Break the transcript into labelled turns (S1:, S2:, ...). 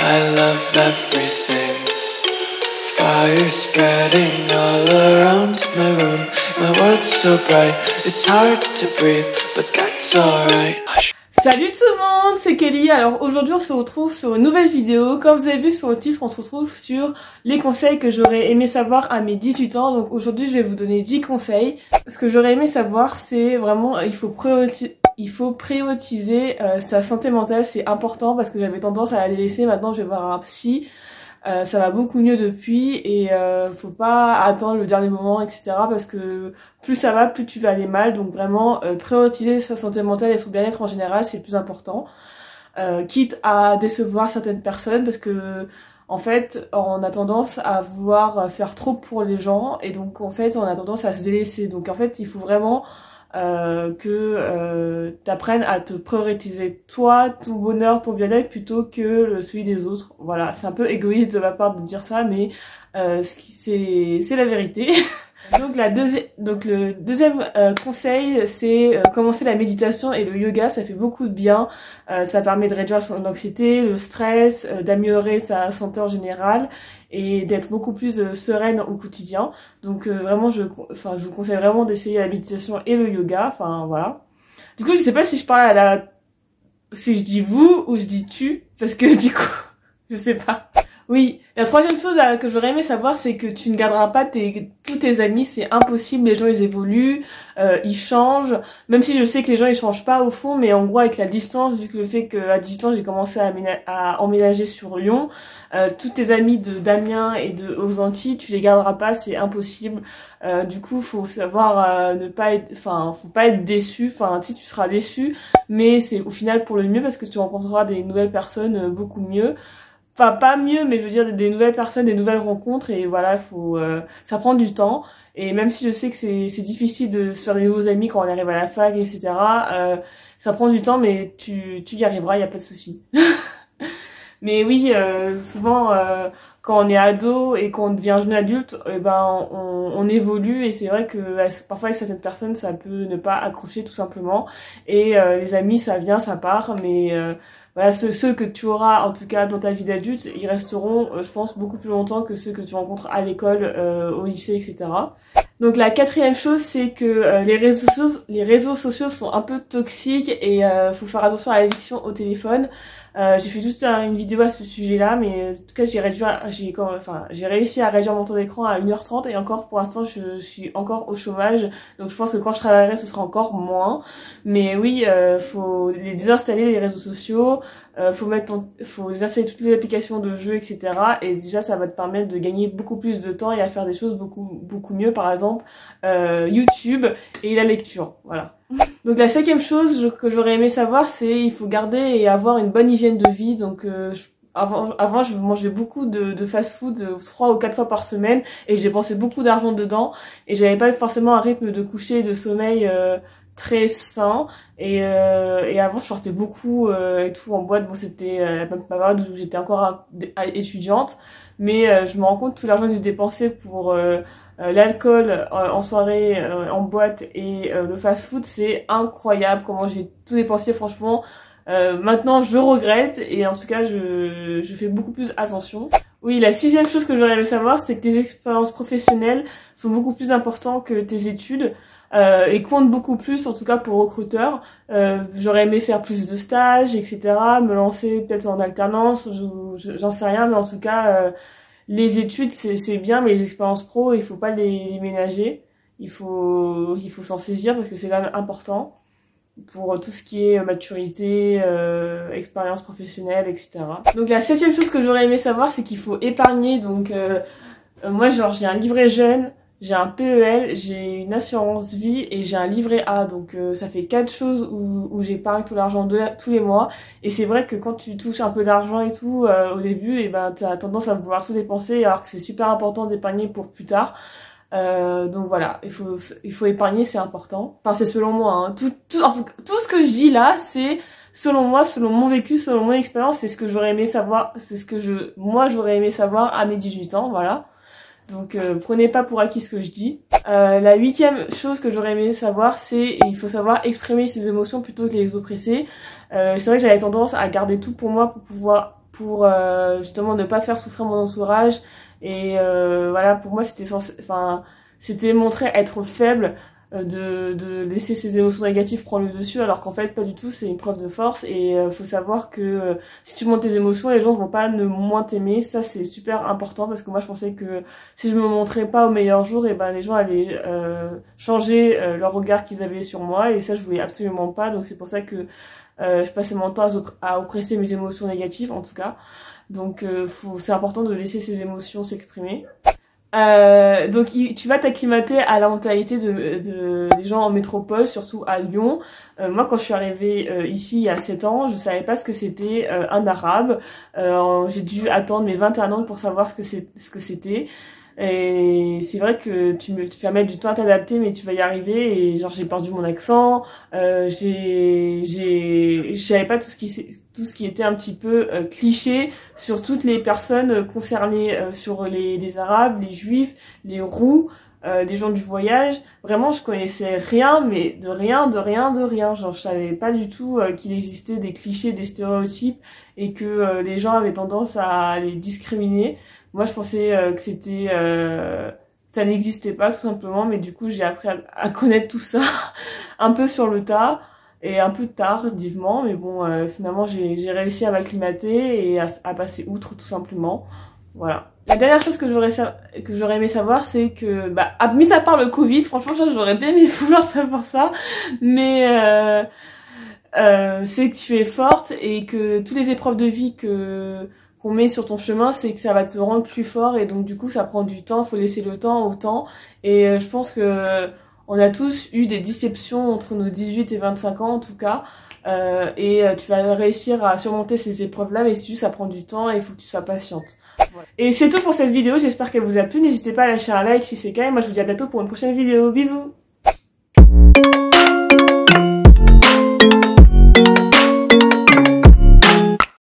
S1: I love everything. Fire spreading all around my room. My world's so bright, it's hard to breathe, but that's alright.
S2: Salut tout le monde, c'est Kelly. Alors aujourd'hui on se retrouve sur une nouvelle vidéo. Comme vous avez vu sur le titre, on se retrouve sur les conseils que j'aurais aimé savoir à mes 18 ans. Donc aujourd'hui je vais vous donner 10 conseils. Ce que j'aurais aimé savoir, c'est vraiment il faut prioriser sa santé mentale, c'est important parce que j'avais tendance à la délaisser. Maintenant je vais voir un psy. Ça va beaucoup mieux depuis et faut pas attendre le dernier moment, etc. parce que plus ça va, plus tu vas aller mal. Donc vraiment prioriser sa santé mentale et son bien-être en général, c'est le plus important. Quitte à décevoir certaines personnes parce que en fait on a tendance à vouloir faire trop pour les gens et donc en fait on a tendance à se délaisser. Donc en fait il faut vraiment que t'apprennes à te prioriser toi, ton bonheur, ton bien-être plutôt que celui des autres. Voilà, c'est un peu égoïste de ma part de dire ça, mais c'est la vérité. Donc le deuxième conseil, c'est commencer la méditation et le yoga. Ça fait beaucoup de bien. Ça permet de réduire son anxiété, le stress, d'améliorer sa santé en général et d'être beaucoup plus sereine au quotidien. Donc vraiment, je vous conseille vraiment d'essayer la méditation et le yoga. Enfin voilà. Du coup, je sais pas si je parle si je dis vous ou je dis tu, parce que du coup, je sais pas. Oui, la troisième chose que j'aurais aimé savoir, c'est que tu ne garderas pas tous tes amis, c'est impossible, les gens ils évoluent, ils changent, même si je sais que les gens ils changent pas au fond, mais en gros avec la distance, vu que le fait qu'à 18 ans j'ai commencé à emménager sur Lyon, tous tes amis d'Amiens et aux Antilles, tu les garderas pas, c'est impossible. Du coup, faut savoir faut pas être déçu, si tu seras déçu, mais c'est au final pour le mieux parce que tu rencontreras des nouvelles personnes beaucoup mieux. Enfin, pas mieux, mais je veux dire des nouvelles personnes, des nouvelles rencontres, et voilà, ça prend du temps. Et même si je sais que c'est difficile de se faire des nouveaux amis quand on arrive à la fac, etc., ça prend du temps, mais tu y arriveras, y a pas de souci. Mais oui, souvent, quand on est ado et qu'on devient jeune adulte, on évolue, et c'est vrai que parfois avec certaines personnes, ça peut ne pas accrocher tout simplement. Et les amis, ça vient, ça part, mais voilà, ceux que tu auras en tout cas dans ta vie d'adulte, ils resteront, je pense, beaucoup plus longtemps que ceux que tu rencontres à l'école, au lycée, etc. Donc la quatrième chose, c'est que les réseaux sociaux sont un peu toxiques et faut faire attention à l'addiction au téléphone. J'ai fait juste une vidéo à ce sujet-là, mais en tout cas j'ai réussi à réduire mon temps d'écran à 1h30 et encore pour l'instant je suis encore au chômage, donc je pense que quand je travaillerai ce sera encore moins. Mais oui, faut les désinstaller les réseaux sociaux, faut désinstaller toutes les applications de jeux, etc. Et déjà ça va te permettre de gagner beaucoup plus de temps et à faire des choses beaucoup mieux, par exemple YouTube et la lecture, voilà. Donc la cinquième chose que j'aurais aimé savoir, c'est il faut garder et avoir une bonne hygiène de vie. Donc avant je mangeais beaucoup de fast-food 3 ou 4 fois par semaine et j'ai dépensé beaucoup d'argent dedans et j'avais pas forcément un rythme de coucher et de sommeil très sain et avant je sortais beaucoup et tout en boîte. Bon, c'était ma période où j'étais encore étudiante, mais je me rends compte tout l'argent que j'ai dépensé pour l'alcool en soirée, en boîte et le fast-food, c'est incroyable comment j'ai tout dépensé, franchement. Maintenant je regrette et en tout cas je fais beaucoup plus attention. Oui, la sixième chose que j'aurais aimé savoir, c'est que tes expériences professionnelles sont beaucoup plus importantes que tes études et comptent beaucoup plus, en tout cas pour recruteurs. J'aurais aimé faire plus de stages, etc., me lancer peut-être en alternance, j'en sais rien, mais en tout cas les études c'est bien, mais les expériences pro il faut pas les ménager, il faut s'en saisir parce que c'est quand même important pour tout ce qui est maturité, expérience professionnelle, etc. Donc la septième chose que j'aurais aimé savoir, c'est qu'il faut épargner. Donc moi j'ai un livret jeune, j'ai un PEL, j'ai une assurance vie et j'ai un livret A. Donc ça fait 4 choses où j'épargne tout l'argent tous les mois. Et c'est vrai que quand tu touches un peu d'argent et tout au début, t'as tendance à vouloir tout dépenser alors que c'est super important d'épargner pour plus tard. Donc voilà, il faut épargner, c'est important. Enfin c'est selon moi, hein. Tout ce que je dis là, c'est selon moi, selon mon vécu, selon mon expérience, c'est ce que j'aurais aimé savoir, c'est ce que moi j'aurais aimé savoir à mes 18 ans, voilà. Donc prenez pas pour acquis ce que je dis. La huitième chose que j'aurais aimé savoir, c'est il faut savoir exprimer ses émotions plutôt que les oppresser. C'est vrai que j'avais tendance à garder tout pour moi pour pouvoir pour justement ne pas faire souffrir mon entourage. Et voilà, pour moi c'était montrer être faible, de laisser ses émotions négatives prendre le dessus, alors qu'en fait pas du tout, c'est une preuve de force. Et faut savoir que si tu montres tes émotions, les gens vont pas ne moins t'aimer. Ça c'est super important, parce que moi je pensais que si je me montrais pas au meilleur jour, et ben les gens allaient changer leur regard qu'ils avaient sur moi, et ça je voulais absolument pas. Donc c'est pour ça que je passais mon temps à oppresser mes émotions négatives, en tout cas. Donc c'est important de laisser ses émotions s'exprimer. Donc tu vas t'acclimater à la mentalité des gens en métropole, surtout à Lyon. Moi quand je suis arrivée ici il y a 7 ans, je savais pas ce que c'était un arabe. J'ai dû attendre mes 21 ans pour savoir ce que c'était. Et c'est vrai que tu vas mettre du temps à t'adapter, mais tu vas y arriver. Et genre j'ai perdu mon accent, je savais pas tout ce qui était un petit peu cliché sur toutes les personnes concernées, sur les Arabes, les Juifs, les Roux, les gens du voyage. Vraiment je connaissais rien, mais de rien. Genre je savais pas du tout qu'il existait des clichés, des stéréotypes, et que les gens avaient tendance à les discriminer. Moi, je pensais que ça n'existait pas, tout simplement, mais du coup, j'ai appris à connaître tout ça un peu sur le tas, et un peu tardivement, mais bon, finalement, j'ai réussi à m'acclimater et à passer outre, tout simplement. Voilà. La dernière chose que j'aurais aimé savoir, c'est que, mis à part le Covid, franchement, j'aurais bien aimé vouloir savoir ça, mais c'est que tu es forte, et que toutes les épreuves de vie qu'on met sur ton chemin, c'est que ça va te rendre plus fort, et donc du coup ça prend du temps, faut laisser le temps au temps. Et je pense que on a tous eu des déceptions entre nos 18 et 25 ans en tout cas, et tu vas réussir à surmonter ces épreuves là, mais c'est juste ça prend du temps et il faut que tu sois patiente. Voilà. Et c'est tout pour cette vidéo, j'espère qu'elle vous a plu, n'hésitez pas à lâcher un like si c'est le cas, et moi je vous dis à bientôt pour une prochaine vidéo, bisous.